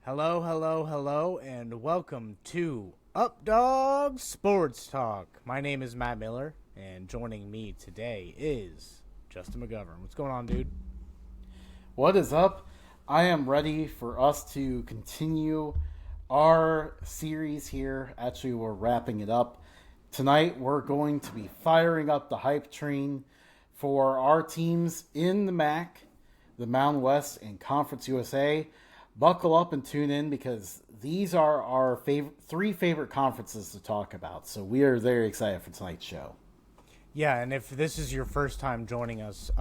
Hello, hello, hello, and welcome to Updog Sports Talk. My name is Matt Miller, and joining me today is Justin McGovern. What's going on, dude? What is up? I am ready for us to continue our series here. Actually, we're wrapping it up. Tonight, we're going to be firing up the hype train for our teams in the MAC, the Mountain West, and Conference USA. Buckle up and tune in because these are our three favorite conferences to talk about. So we are very excited for tonight's show. Yeah, and if this is your first time joining us,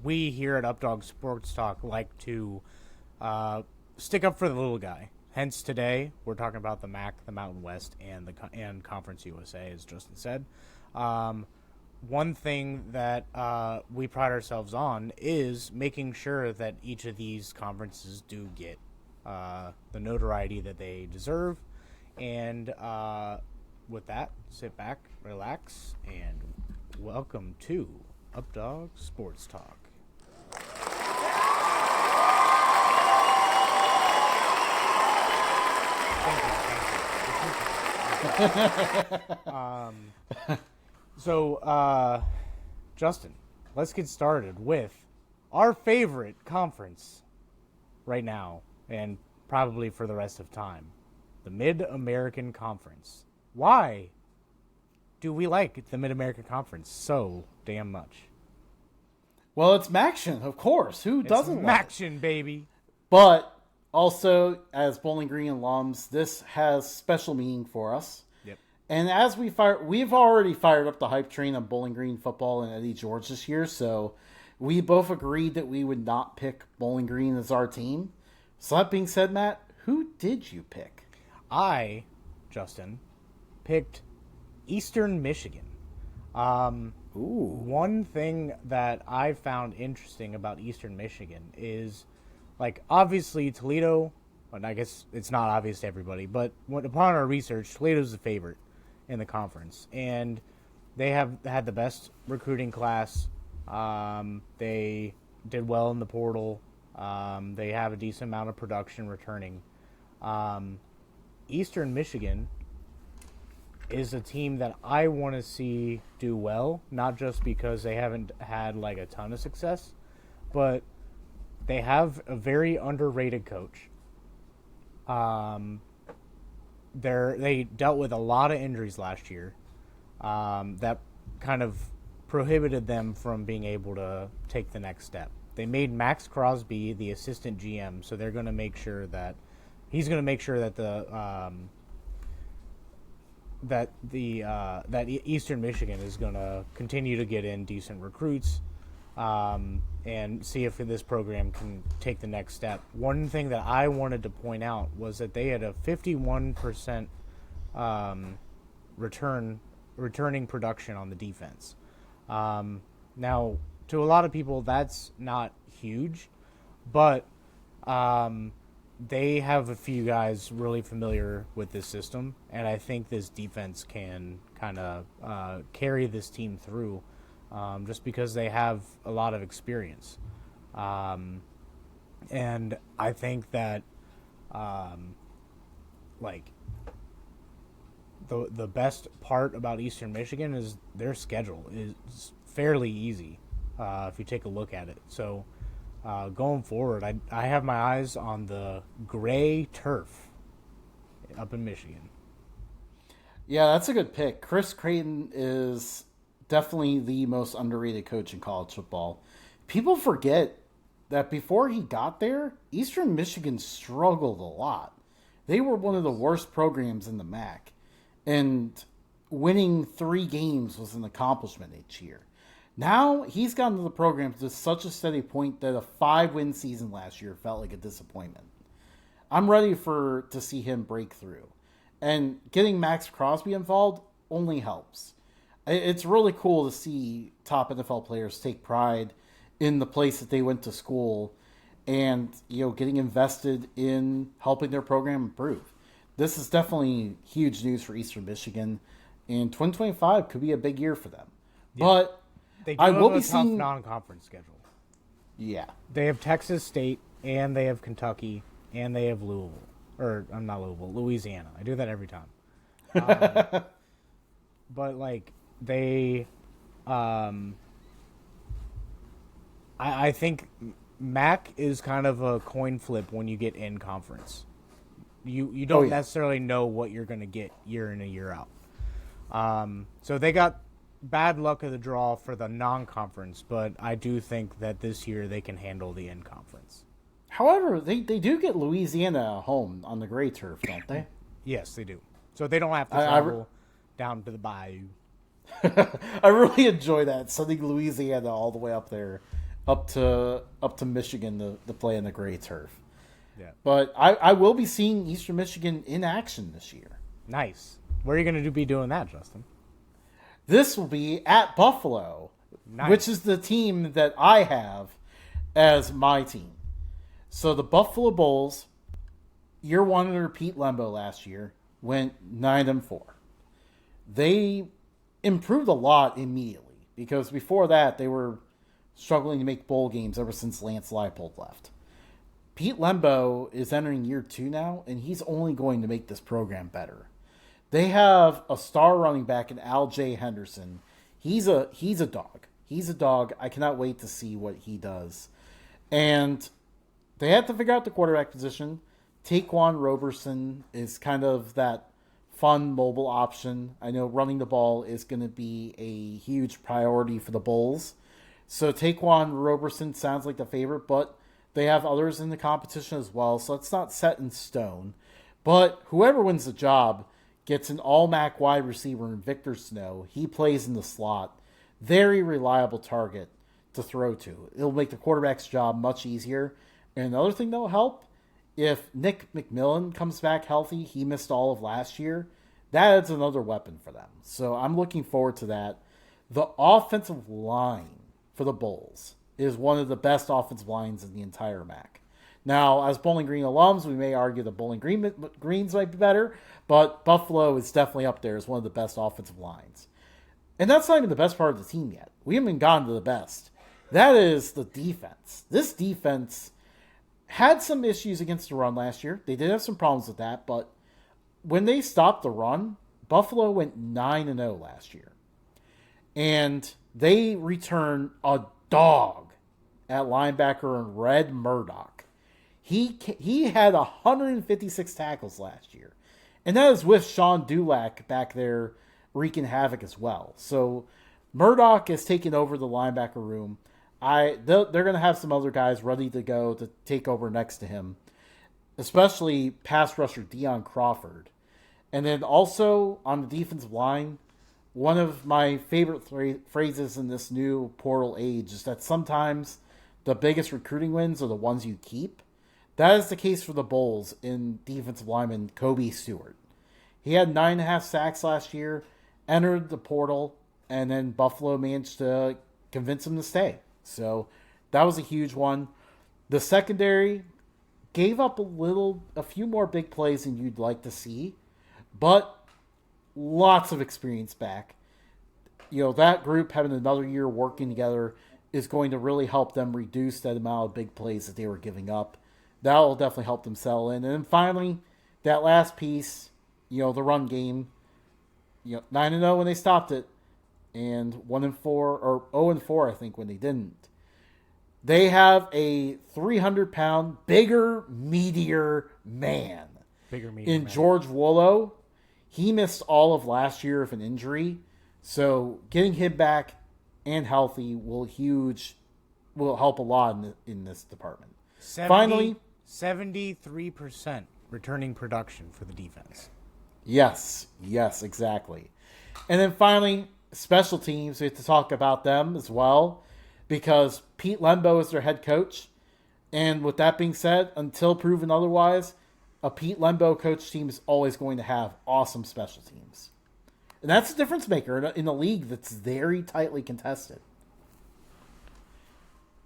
we here at Updog Sports Talk like to stick up for the little guy. Hence, today we're talking about the MAC, the Mountain West, and Conference USA, as Justin said. One thing that we pride ourselves on is making sure that each of these conferences do get the notoriety that they deserve. And with that, sit back, relax, and welcome to Updog Sports Talk. So, Justin, let's get started with our favorite conference right now and probably for the rest of time, the Mid-American Conference. Why do we like the Mid-American Conference so damn much? Well, it's MACtion, of course. Who doesn't like it? MACtion, baby. But also, as Bowling Green alums, this has special meaning for us. Yep. And as we've already fired up the hype train on Bowling Green football and Eddie George this year, so we both agreed that we would not pick Bowling Green as our team. So that being said, Matt, who did you pick? I, Justin, picked Eastern Michigan. One thing that I found interesting about Eastern Michigan is, like, obviously Toledo, and I guess it's not obvious to everybody, but upon our research, Toledo's the favorite in the conference. And they have had the best recruiting class. They did well in the portal. They have a decent amount of production returning. Eastern Michigan is a team that I want to see do well, not just because they haven't had like a ton of success, but they have a very underrated coach. They dealt with a lot of injuries last year that kind of prohibited them from being able to take the next step. They made Max Crosby the assistant GM, so they're going to make sure that he's going to make sure that that Eastern Michigan is going to continue to get in decent recruits and see if this program can take the next step. One thing that I wanted to point out was that they had a 51% returning production on the defense. Now, to a lot of people, that's not huge, but they have a few guys really familiar with this system, and I think this defense can kind of carry this team through just because they have a lot of experience. And I think that the best part about Eastern Michigan is their schedule is fairly easy if you take a look at it. So going forward, I have my eyes on the gray turf up in Michigan. Yeah, that's a good pick. Chris Creighton is definitely the most underrated coach in college football. People forget that before he got there, Eastern Michigan struggled a lot. They were one of the worst programs in the MAC, and winning 3 games was an accomplishment each year. Now, he's gotten to the program to such a steady point that a 5-win season last year felt like a disappointment. I'm ready to see him break through. And getting Max Crosby involved only helps. It's really cool to see top NFL players take pride in the place that they went to school and, getting invested in helping their program improve. This is definitely huge news for Eastern Michigan, and 2025 could be a big year for them. Yeah. But they do have a tough non-conference schedule. Yeah. They have Texas State, and they have Kentucky, and they have Louisville. or I'm not Louisville, Louisiana. I do that every time. But like they, I think MAC is kind of a coin flip when you get in conference. You don't necessarily know what you're going to get year in and year out. So they got bad luck of the draw for the non-conference, but I do think that this year they can handle the in-conference. However, they do get Louisiana at home on the gray turf, don't they? Yes, they do. So they don't have to travel down to the bayou. I really enjoy that, sending Louisiana all the way up there, up to Michigan to play in the gray turf. Yeah. But I will be seeing Eastern Michigan in action this year. Nice. Where are you going to be doing that, Justin? This will be at Buffalo, Nice. which is the team that I have as my team. So the Buffalo Bulls, year one under Pete Lembo last year, went 9-4. They improved a lot immediately because before that they were struggling to make bowl games ever since Lance Leipold left. Pete Lembo is entering year 2 now, and he's only going to make this program better. They have a star running back in Al J. Henderson. He's a dog. He's a dog. I cannot wait to see what he does. And they have to figure out the quarterback position. Taquan Roberson is kind of that fun mobile option. I know running the ball is going to be a huge priority for the Bulls. So Taquan Roberson sounds like the favorite, but they have others in the competition as well, so it's not set in stone. But whoever wins the job gets an all-MAC wide receiver in Victor Snow. He plays in the slot. Very reliable target to throw to. It'll make the quarterback's job much easier. And another thing that will help, if Nick McMillan comes back healthy, he missed all of last year, that adds another weapon for them. So I'm looking forward to that. The offensive line for the Bulls is one of the best offensive lines in the entire MAC. Now, as Bowling Green alums, we may argue the Bowling Greens might be better, but Buffalo is definitely up there as one of the best offensive lines. And that's not even the best part of the team yet. We haven't gotten to the best. That is the defense. This defense had some issues against the run last year. They did have some problems with that, but when they stopped the run, Buffalo went 9-0 last year. And they returned a dog at linebacker in Red Murdoch. He had 156 tackles last year. And that is with Sean Dulac back there wreaking havoc as well. So Murdoch has taken over the linebacker room. They're going to have some other guys ready to go to take over next to him, especially pass rusher Deion Crawford. And then also on the defensive line, one of my favorite phrases in this new portal age is that sometimes the biggest recruiting wins are the ones you keep. That is the case for the Bulls in defensive lineman Kobe Stewart. He had 9.5 sacks last year, entered the portal, and then Buffalo managed to convince him to stay. So that was a huge one. The secondary gave up a few more big plays than you'd like to see, but lots of experience back. You know, that group having another year working together is going to really help them reduce that amount of big plays that they were giving up. That will definitely help them settle in. And then finally, that last piece, you know, the run game, 9-0 when they stopped it, and 1-4 or 0-4, I think, when they didn't. They have a 300-pound, bigger, meatier man in George Wollo. He missed all of last year with an injury, so getting him back and healthy will help a lot in this department. Finally, 73% returning production for the defense. Yes, exactly. And then finally, special teams. We have to talk about them as well because Pete Lembo is their head coach. And with that being said, until proven otherwise, a Pete Lembo coach team is always going to have awesome special teams. And that's a difference maker in a league that's very tightly contested.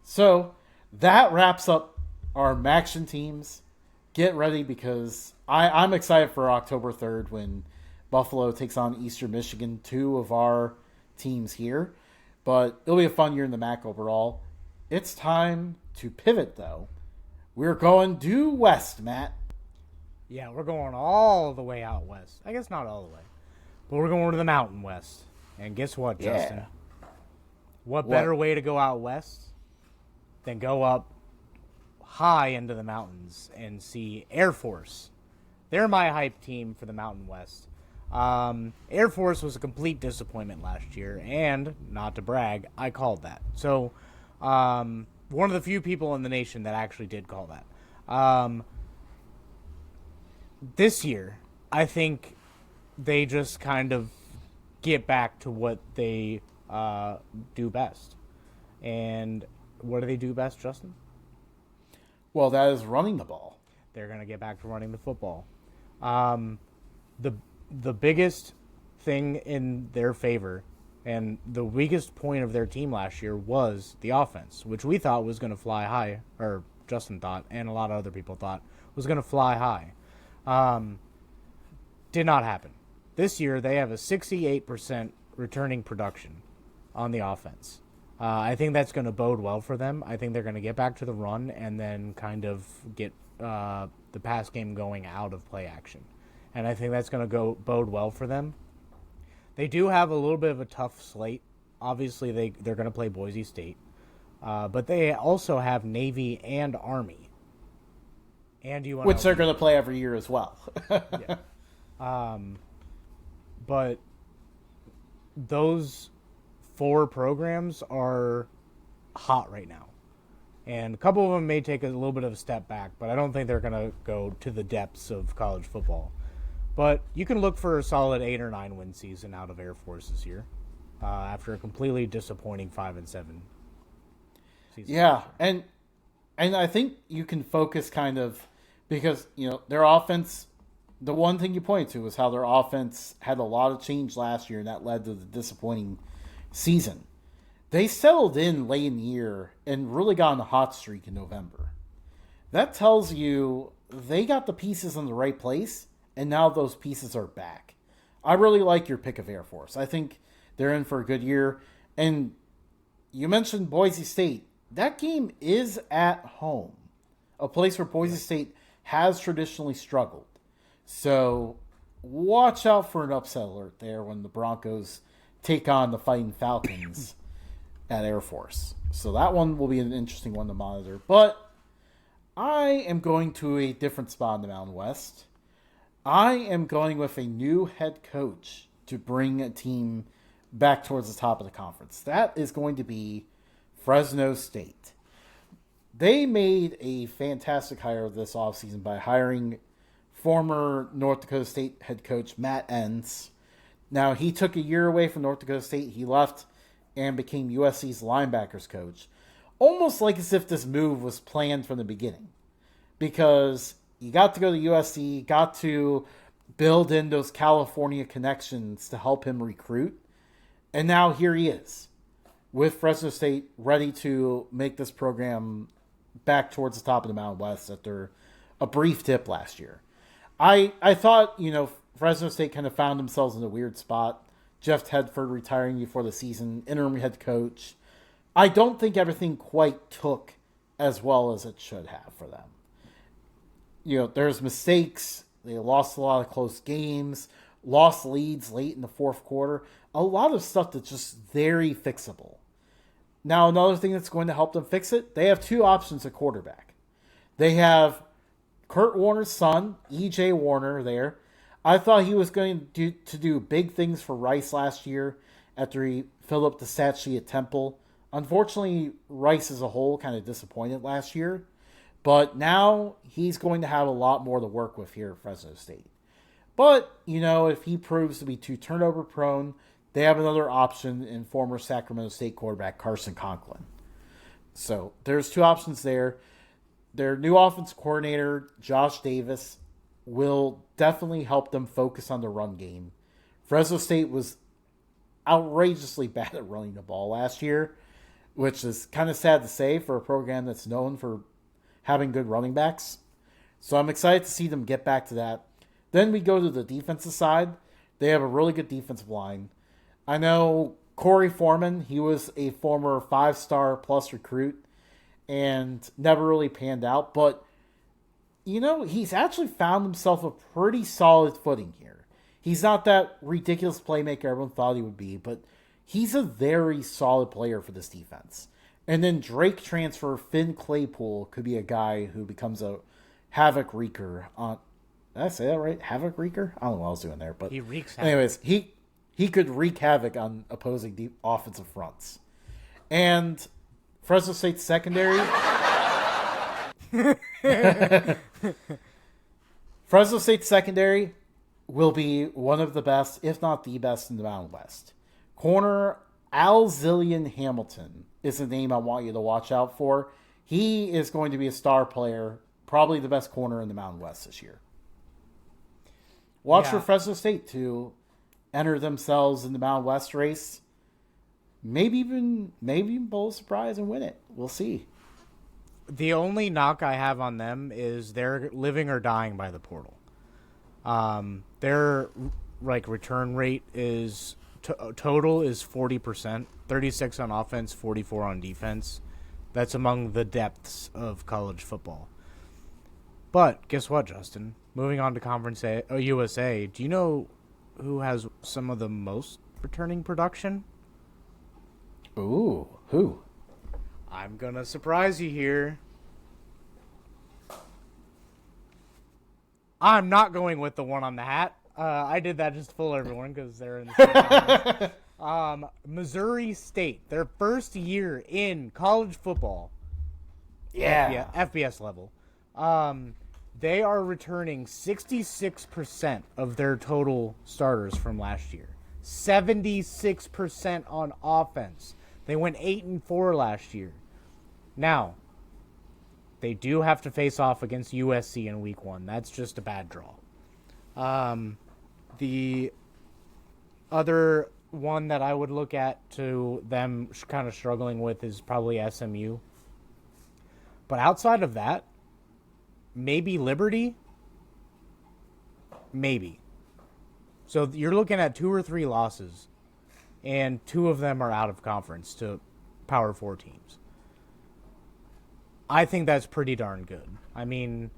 So that wraps up our MACtion teams. Get ready because I'm excited for October 3rd when Buffalo takes on Eastern Michigan, two of our teams here. But it'll be a fun year in the MAC overall. It's time to pivot, though. We're going due west, Matt. Yeah, we're going all the way out west. I guess not all the way, but we're going to the Mountain West. And guess what, Justin? Yeah. What better way to go out west than go up high into the mountains and see Air Force? They're my hype team for the Mountain West. Air Force was a complete disappointment last year, and not to brag, I called that. So, one of the few people in the nation that actually did call that. This year, I think they just kind of get back to what they do best. And what do they do best, Justin? Well, that is running the ball. They're going to get back to running the football. The biggest thing in their favor and the weakest point of their team last year was the offense, which we thought was going to fly high, or Justin thought, and a lot of other people thought, was going to fly high. Did not happen. This year, they have a 68% returning production on the offense. I think that's going to bode well for them. I think they're going to get back to the run and then kind of get the pass game going out of play action. And I think that's going to bode well for them. They do have a little bit of a tough slate. Obviously, they're going to play Boise State. But they also have Navy and Army. And UNLV. Which they're going to play every year as well. Yeah. But those 4 programs are hot right now. And a couple of them may take a little bit of a step back, but I don't think they're going to go to the depths of college football. But you can look for a solid 8 or 9 win season out of Air Force this year after a completely disappointing 5-7 season. Yeah, and I think you can focus kind of because, their offense, the one thing you pointed to was how their offense had a lot of change last year, and that led to the disappointing season. They settled in late in the year and really got on a hot streak in November. That tells you they got the pieces in the right place, and now those pieces are back. I really like your pick of Air Force. I think they're in for a good year. And you mentioned Boise State. That game is at home, a place where Boise State has traditionally struggled. So watch out for an upset alert there when the Broncos take on the Fighting Falcons at Air Force. So that one will be an interesting one to monitor. But I am going to a different spot in the Mountain West. I am going with a new head coach to bring a team back towards the top of the conference. That is going to be Fresno State. They made a fantastic hire this offseason by hiring former North Dakota State head coach Matt Entz. Now, he took a year away from North Dakota State. He left and became USC's linebackers coach. Almost like as if this move was planned from the beginning. Because he got to go to USC, got to build in those California connections to help him recruit. And now here he is with Fresno State ready to make this program back towards the top of the Mountain West after a brief dip last year. I thought, Fresno State kind of found themselves in a weird spot. Jeff Tedford retiring before the season, interim head coach. I don't think everything quite took as well as it should have for them. There's mistakes. They lost a lot of close games, lost leads late in the fourth quarter. A lot of stuff that's just very fixable. Now, another thing that's going to help them fix it, they have 2 options at quarterback. They have Kurt Warner's son, E.J. Warner, there. I thought he was going to do big things for Rice last year after he filled up the stat sheet at Temple. Unfortunately, Rice as a whole kind of disappointed last year. But now he's going to have a lot more to work with here at Fresno State. But, if he proves to be too turnover prone, they have another option in former Sacramento State quarterback Carson Conklin. So there's 2 options there. Their new offense coordinator, Josh Davis, will definitely help them focus on the run game. Fresno State was outrageously bad at running the ball last year, which is kind of sad to say for a program that's known for having good running backs. So I'm excited to see them get back to that. Then we go to the defensive side. They have a really good defensive line. I know Corey Foreman, he was a former 5-star plus recruit and never really panned out, but He's actually found himself a pretty solid footing here. He's not that ridiculous playmaker everyone thought he would be, but he's a very solid player for this defense. And then Drake transfer Finn Claypool could be a guy who becomes a havoc wreaker. Did I say that right? Havoc wreaker? I don't know what I was doing there, but he wreaks havoc. Anyways, he could wreak havoc on opposing offensive fronts. And Fresno State secondary. Fresno State secondary will be one of the best, if not the best, in the Mountain West. Corner Alzillion Hamilton is the name I want you to watch out for. He is going to be a star player, probably the best corner in the Mountain West this year. Watch for Fresno State to enter themselves in the Mountain West race. Maybe even bowl a surprise and win it. We'll see. The only knock I have on them is they're living or dying by the portal. Their return rate is total is 40%, 36 on offense, 44 on defense. That's among the depths of college football. But guess what, Justin? Moving on to Conference USA, do you know who has some of the most returning production? Ooh, who? I'm going to surprise you here. I'm not going with the one on the hat. I did that just to fool everyone because they're in the same Missouri State, their first year in college football. Yeah. FBS level. They are returning 66% of their total starters from last year. 76% on offense. They went 8-4 last year. Now, they do have to face off against USC in week 1. That's just a bad draw. The other one that I would look at to them kind of struggling with is probably SMU. But outside of that, maybe Liberty. Maybe. So you're looking at 2 or 3 losses, and 2 of them are out of conference to Power 4 teams. I think that's pretty darn good. I mean,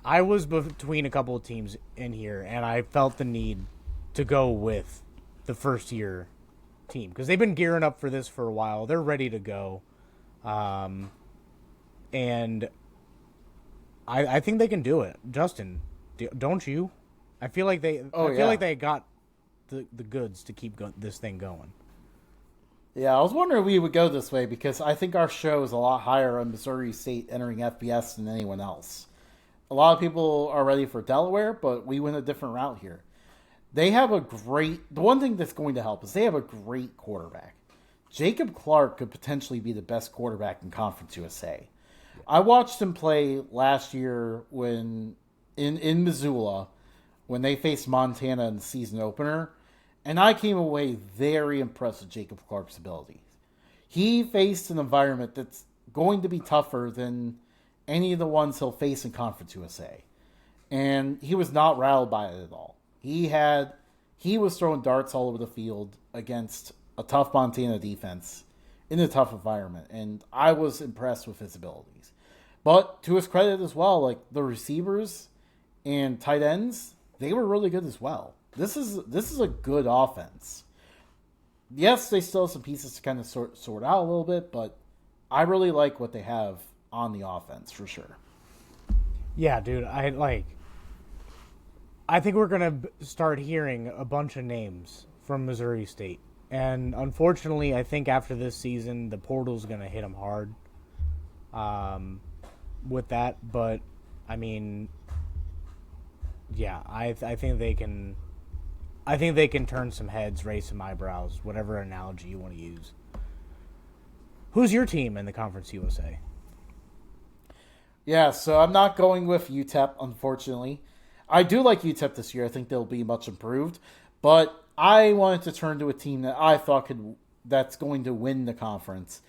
I was between a couple of teams in here, and I felt the need to go with the first-year team because they've been gearing up for this for a while. They're ready to go. And I think they can do it. Justin, don't you? I feel like they like they got the goods to keep this thing going. Yeah, I was wondering if we would go this way because I think our show is a lot higher on Missouri State entering FBS than anyone else. A lot of people are ready for Delaware, but we went a different route here. They have the one thing that's going to help is they have a great quarterback. Jacob Clark could potentially be the best quarterback in Conference USA. I watched him play last year when in Missoula when they faced Montana in the season opener, and I came away very impressed with Jacob Clark's abilities. He faced an environment that's going to be tougher than any of the ones he'll face in Conference USA. And he was not rattled by it at all. He was throwing darts all over the field against a tough Montana defense in a tough environment, and I was impressed with his abilities. But to his credit as well, like the receivers and tight ends, they were really good as well. This is a good offense. Yes, they still have some pieces to kind of sort out a little bit, but I really like what they have on the offense for sure. Yeah, dude, I think we're going to start hearing a bunch of names from Missouri State. And unfortunately, I think after this season, the portal's going to hit them hard with that. But, I mean, yeah, I think they can turn some heads, raise some eyebrows, whatever analogy you want to use. Who's your team in the Conference USA? Yeah, so I'm not going with UTEP, unfortunately. I do like UTEP this year. I think they'll be much improved. But I wanted to turn to a team that I thought that's going to win the conference.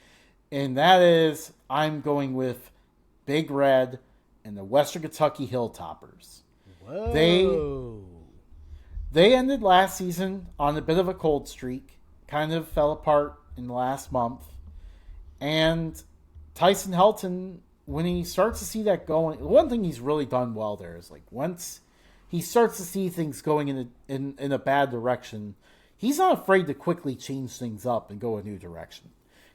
And that is, I'm going with Big Red and the Western Kentucky Hilltoppers. Whoa. They ended last season on a bit of a cold streak. Kind of fell apart in the last month. And Tyson Helton when he starts to see that going, one thing he's really done well there is like once he starts to see things going in a bad direction, he's not afraid to quickly change things up and go a new direction.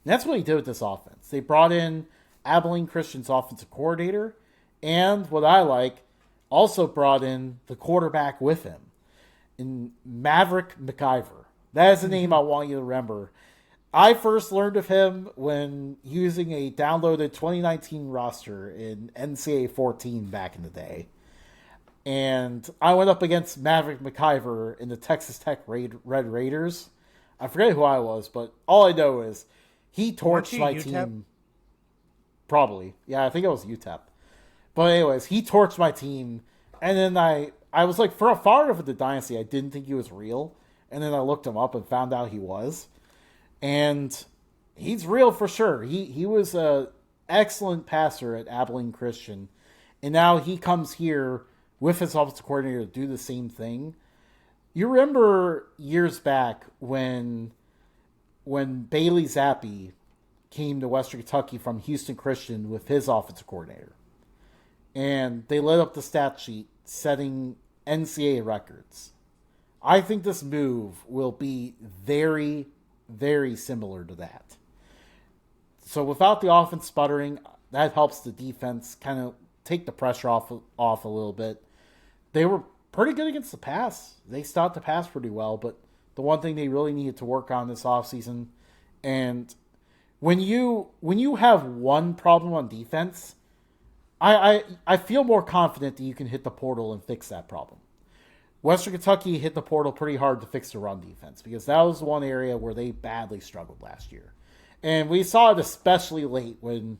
And that's what he did with this offense. They brought in Abilene Christian's offensive coordinator, and what I like, also brought in the quarterback with him, in Maverick McIver. That is the name I want you to remember. I first learned of him when using a downloaded 2019 roster in NCAA 14 back in the day. And I went up against Maverick McIver in the Texas Tech Red Raiders. I forget who I was, but all I know is he torched my team. Probably. Yeah, I think it was UTEP. But anyways, he torched my team. And then I was like, for a far of the dynasty, I didn't think he was real. And then I looked him up and found out he was. And he's real for sure. He was an excellent passer at Abilene Christian. And now he comes here with his offensive coordinator to do the same thing. You remember years back when Bailey Zappi came to Western Kentucky from Houston Christian with his offensive coordinator. And they lit up the stat sheet setting NCAA records. I think this move will be very, very similar to that. So without the offense sputtering, that helps the defense kind of take the pressure off a little bit. They were pretty good against the pass. They stopped the pass pretty well, but the one thing they really needed to work on this offseason, and when you have one problem on defense, I feel more confident that you can hit the portal and fix that problem. Western Kentucky hit the portal pretty hard to fix the run defense because that was one area where they badly struggled last year. And we saw it especially late when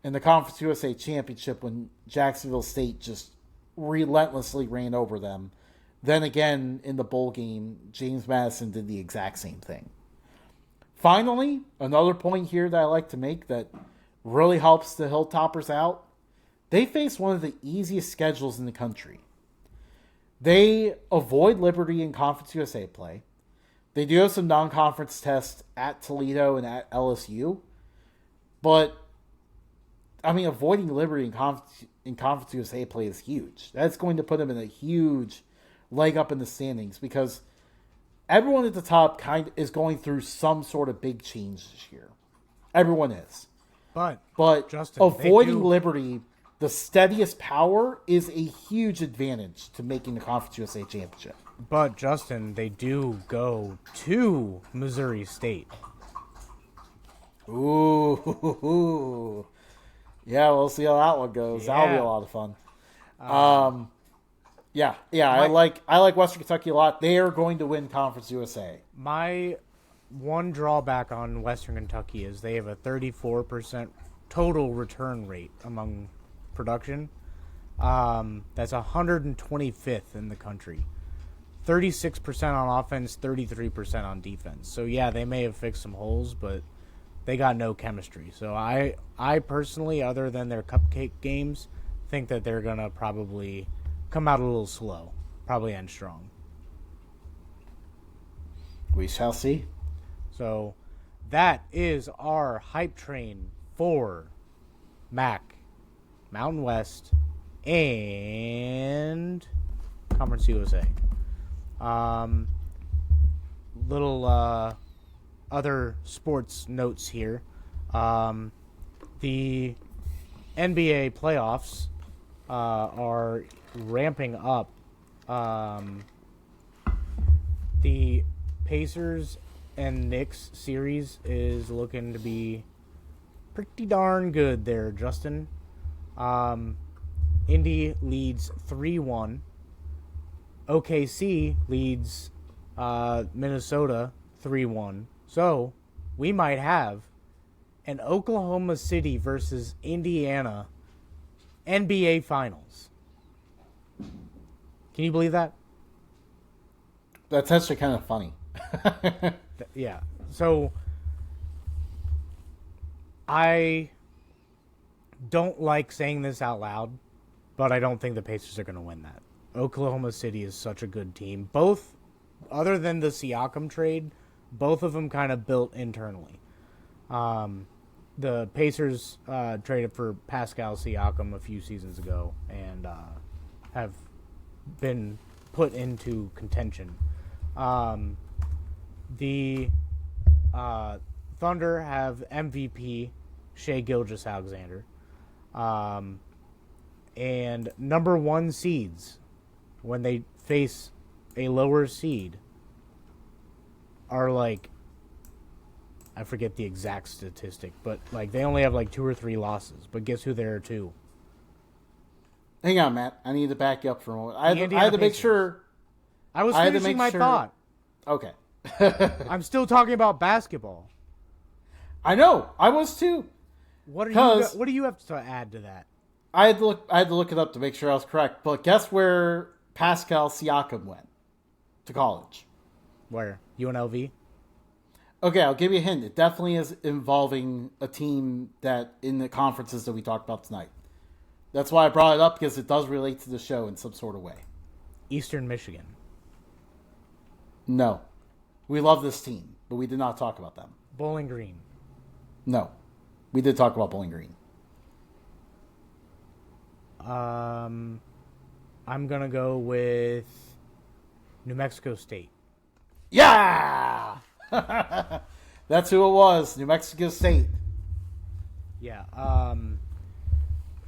in the Conference USA Championship when Jacksonville State just relentlessly ran over them. Then again, in the bowl game, James Madison did the exact same thing. Finally, another point here that I like to make that really helps the Hilltoppers out, they face one of the easiest schedules in the country. They avoid Liberty in Conference USA play. They do have some non-conference tests at Toledo and at LSU. But, I mean, avoiding Liberty in Conference USA play is huge. That's going to put them in a huge leg up in the standings because everyone at the top kind of is going through some sort of big change this year. Everyone is. But Justin, avoiding Liberty, the steadiest power, is a huge advantage to making the Conference USA Championship. But, Justin, they do go to Missouri State. Ooh. Yeah, we'll see how that one goes. Yeah. That'll be a lot of fun. I like Western Kentucky a lot. They are going to win Conference USA. My one drawback on Western Kentucky is they have a 34% total return rate among production. That's 125th in the country. 36% on offense, 33% on defense. So, yeah, they may have fixed some holes, but they got no chemistry. So, I personally, other than their cupcake games, think that they're going to probably come out a little slow. Probably end strong. We shall see. So, that is our hype train for MAC, Mountain West, and Conference USA. Little other sports notes here. The NBA playoffs are ramping up. The Pacers and Knicks series is looking to be pretty darn good there, Justin. Indy leads 3-1. OKC leads Minnesota 3-1. So, we might have an Oklahoma City versus Indiana NBA Finals. Can you believe that? That's actually kind of funny. Yeah. So, I don't like saying this out loud, but I don't think the Pacers are going to win that. Oklahoma City is such a good team. Both, other than the Siakam trade, both of them kind of built internally. the Pacers traded for Pascal Siakam a few seasons ago and have been put into contention. The Thunder have MVP Shai Gilgeous-Alexander, and number one seeds when they face a lower seed are like, I forget the exact statistic, but like they only have like 2 or 3 losses. But guess who there are 2? Hang on, Matt. I need to back you up for a moment. I had to make sure. I was finishing my thought. Okay. I'm still talking about basketball. I know. I was too. What do you have to add to that? I had to look it up to make sure I was correct. But guess where Pascal Siakam went to college? Where? UNLV? Okay, I'll give you a hint. It definitely is involving a team that in the conferences that we talked about tonight. That's why I brought it up, because it does relate to the show in some sort of way. Eastern Michigan. No. We love this team, but we did not talk about them. Bowling Green. No. We did talk about Bowling Green. I'm going to go with New Mexico State. Yeah! That's who it was. New Mexico State. Yeah.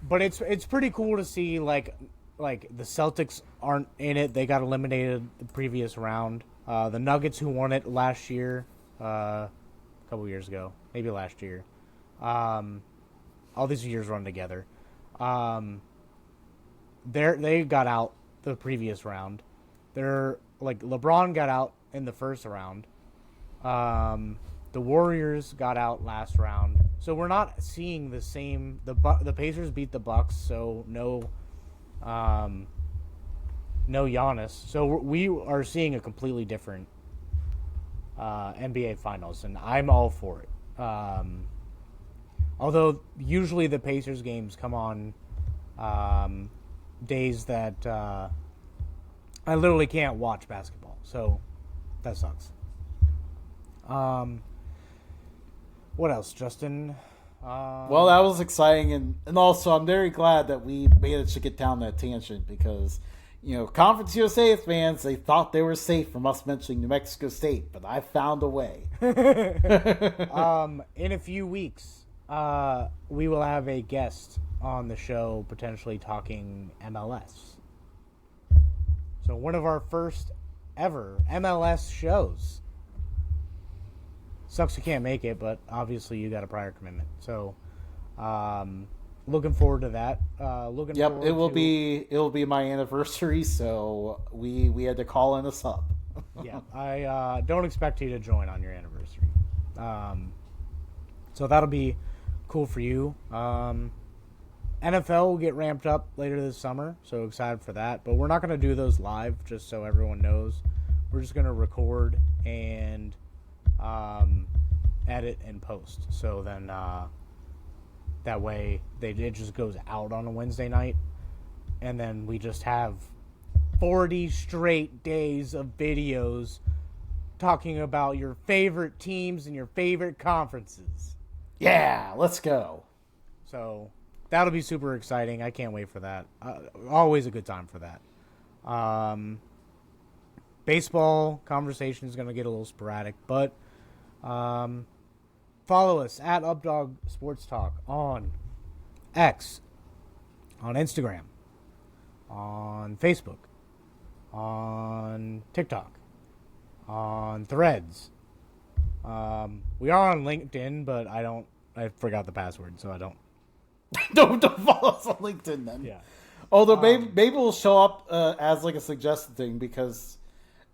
But it's pretty cool to see like the Celtics aren't in it. They got eliminated the previous round. The Nuggets, who won it last year, a couple years ago, maybe last year. All these years run together. They got out the previous round. They're like LeBron got out in the first round. The Warriors got out last round. So we're not seeing the same. The Pacers beat the Bucks, so no Giannis. So we are seeing a completely different NBA Finals, and I'm all for it. Although usually the Pacers games come on days that I literally can't watch basketball, so that sucks. What else, Justin? Well, that was exciting, and also I'm very glad that we managed to get down that tangent, because, Conference USA fans, they thought they were safe from us mentioning New Mexico State, but I found a way. In a few weeks, we will have a guest on the show, potentially talking MLS. So one of our first ever MLS shows. Sucks you can't make it, but obviously you got a prior commitment. So, looking forward to that. It will be my anniversary, so we had to call in a sub. Yeah, I don't expect you to join on your anniversary. So that'll be cool for you. NFL will get ramped up later this summer, so excited for that. But we're not going to do those live, just so everyone knows. We're just going to record and edit and post. So then that way it just goes out on a Wednesday night, and then we just have 40 straight days of videos talking about your favorite teams and your favorite conferences. Yeah, let's go. So that'll be super exciting. I can't wait for that. Always a good time for that. Baseball conversation is going to get a little sporadic, but follow us at Updog Sports Talk on X, on Instagram, on Facebook, on TikTok, on Threads. We are on LinkedIn, but I forgot the password, so I don't. don't follow us on LinkedIn then. Yeah. Although maybe we'll show up as like a suggested thing, because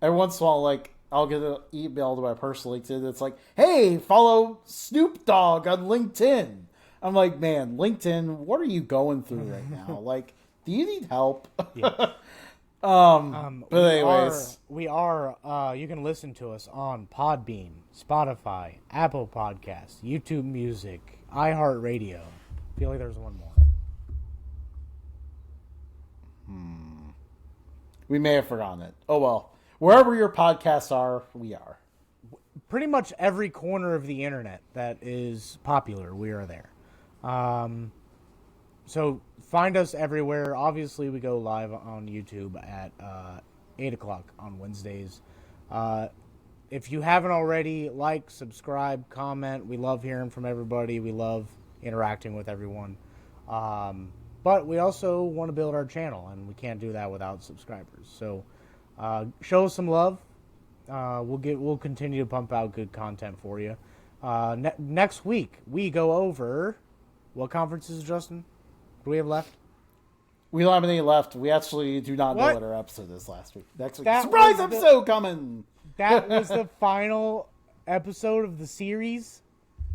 every once in a while, I'll get an email to my personal LinkedIn that's like, hey, follow Snoop Dogg on LinkedIn. I'm like, man, LinkedIn, what are you going through right now? Do you need help? Yeah. But anyways. We are you can listen to us on Podbean, Spotify, Apple Podcasts, YouTube Music, iHeartRadio. I feel like there's one more. We may have forgotten it. Oh, well. Wherever your podcasts are, we are. pretty much every corner of the internet that is popular, we are there. So find us everywhere. Obviously, we go live on YouTube at 8 o'clock on Wednesdays. If you haven't already, like, subscribe, comment. We love hearing from everybody. We love interacting with everyone. But we also want to build our channel, and we can't do that without subscribers. So show us some love. We'll continue to pump out good content for you. Next week, we go over what conferences, Justin? What do we have left? We don't have any left. We actually do not know What? what our episode is last week. Next week, That surprise was episode coming. That was the final episode of the series.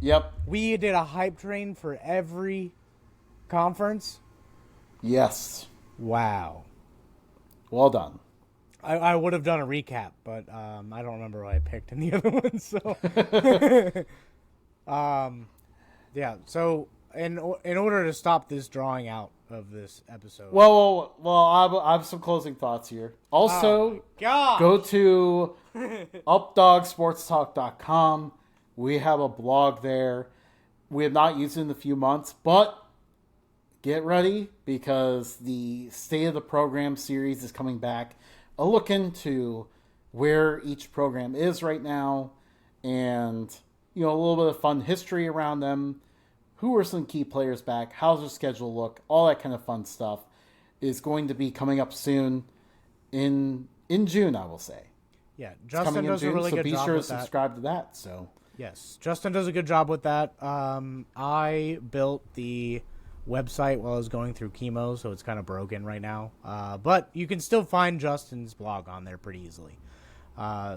Yep. We did a hype train for every conference. Yes. Wow. Well done. I would have done a recap, but I don't remember what I picked in the other one. So, yeah. So, in order to stop this drawing out of this episode, Well, I have some closing thoughts here. Also, go to updogsportstalk.com. We have a blog there. We have not used it in a few months, but get ready because the State of the Program series is coming back. A look into where each program is right now and, a little bit of fun history around them. Who are some key players back? How's their schedule look? All that kind of fun stuff is going to be coming up soon in June, I will say. Yeah, It's Justin coming in does a June, really so good be job sure to with that. subscribe to that. So Yes, Justin does a good job with that. I built the website while I was going through chemo, so it's kind of broken right now. But you can still find Justin's blog on there pretty easily.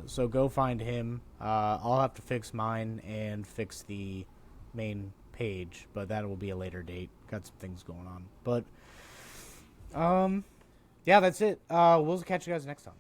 So go find him. I'll have to fix mine and fix the main page, but that will be a later date. Got some things going on. But, yeah, that's it. We'll catch you guys next time.